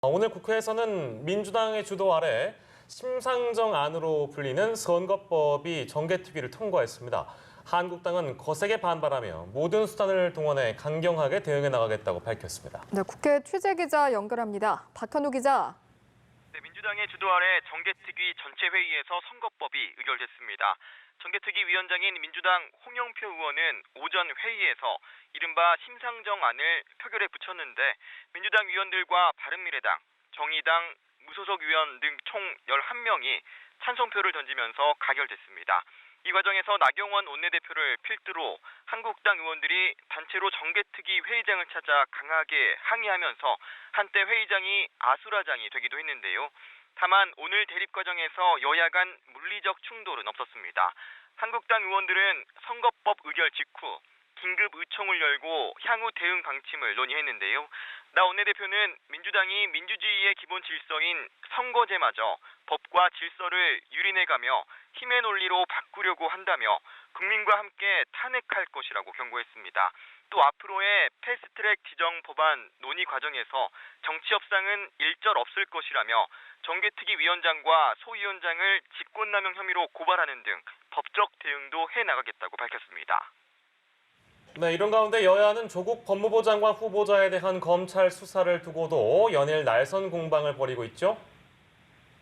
오늘 국회에서는 민주당의 주도 아래 심상정안으로 불리는 선거법이 정개특위를 통과했습니다. 한국당은 거세게 반발하며 모든 수단을 동원해 강경하게 대응해 나가겠다고 밝혔습니다. 네, 국회 취재기자 연결합니다. 박현우 기자. 네, 민주당의 주도 아래 정개특위 전체 회의에서 선거법이 의결됐습니다. 정개특위 위원장인 민주당 홍영표 의원은 오전 회의에서 이른바 심상정안을 표결에 붙였는데 민주당 위원들과 바른미래당, 정의당, 무소속 위원 등 총 11명이 찬성표를 던지면서 가결됐습니다. 이 과정에서 나경원 원내대표를 필두로 한국당 의원들이 단체로 정개특위 회의장을 찾아 강하게 항의하면서 한때 회의장이 아수라장이 되기도 했는데요. 다만 오늘 대립 과정에서 여야 간 물리적 충돌은 없었습니다. 한국당 의원들은 선거법 의결 직후 긴급 의총을 열고 향후 대응 방침을 논의했는데요. 나 원내대표는 민주당이 민주주의의 기본 질서인 선거제마저 법과 질서를 유린해가며 힘의 논리로 바꾸려고 한다며 국민과 함께 탄핵할 것이라고 경고했습니다. 또 앞으로의 패스트트랙 지정 법안 논의 과정에서 정치 협상은 일절 없을 것이라며 정개특위 위원장과 소위원장을 직권남용 혐의로 고발하는 등 법적 대응도 해나가겠다고 밝혔습니다. 네, 이런 가운데 여야는 조국 법무부 장관 후보자에 대한 검찰 수사를 두고도 연일 날선 공방을 벌이고 있죠.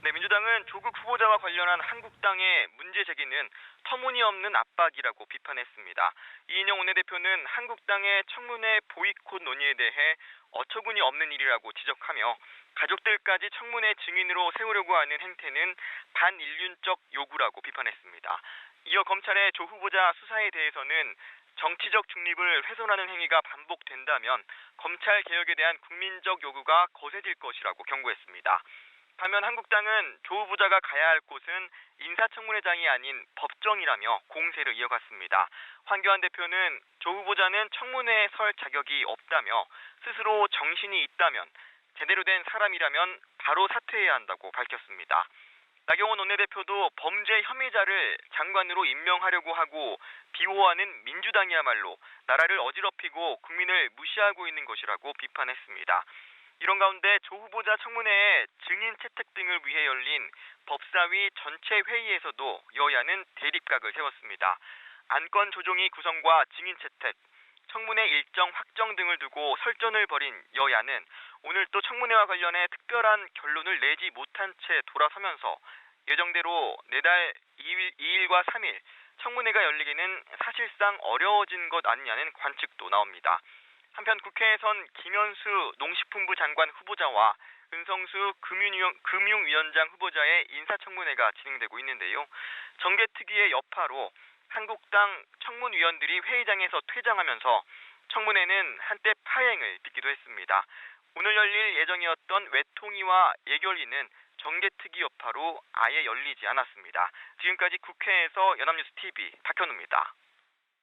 네, 민주당은 조국 후보자와 관련한 한국당의 문제 제기는 터무니없는 압박이라고 비판했습니다. 이인영 원내대표는 한국당의 청문회 보이콧 논의에 대해 어처구니 없는 일이라고 지적하며 가족들까지 청문회 증인으로 세우려고 하는 행태는 반인륜적 요구라고 비판했습니다. 이어 검찰의 조 후보자 수사에 대해서는 정치적 중립을 훼손하는 행위가 반복된다면 검찰 개혁에 대한 국민적 요구가 거세질 것이라고 경고했습니다. 반면 한국당은 조 후보자가 가야 할 곳은 인사청문회장이 아닌 법정이라며 공세를 이어갔습니다. 황교안 대표는 조 후보자는 청문회에 설 자격이 없다며 스스로 정신이 있다면 제대로 된 사람이라면 바로 사퇴해야 한다고 밝혔습니다. 나경원 원내대표도 범죄 혐의자를 장관으로 임명하려고 하고 비호하는 민주당이야말로 나라를 어지럽히고 국민을 무시하고 있는 것이라고 비판했습니다. 이런 가운데 조 후보자 청문회에 증인 채택 등을 위해 열린 법사위 전체 회의에서도 여야는 대립각을 세웠습니다. 안건 조정위 구성과 증인 채택, 청문회 일정 확정 등을 두고 설전을 벌인 여야는 오늘 또 청문회와 관련해 특별한 결론을 내지 못한 채 돌아서면서 예정대로 내달 2일과 3일 청문회가 열리기는 사실상 어려워진 것 아니냐는 관측도 나옵니다. 한편 국회에선 김현수 농식품부 장관 후보자와 은성수 금융위원장 후보자의 인사청문회가 진행되고 있는데요. 정개특위의 여파로 한국당 청문위원들이 회의장에서 퇴장하면서 청문회는 한때 파행을 빚기도 했습니다. 오늘 열릴 예정이었던 외통위와 예결위는 정개특위 여파로 아예 열리지 않았습니다. 지금까지 국회에서 연합뉴스 TV 박현우입니다.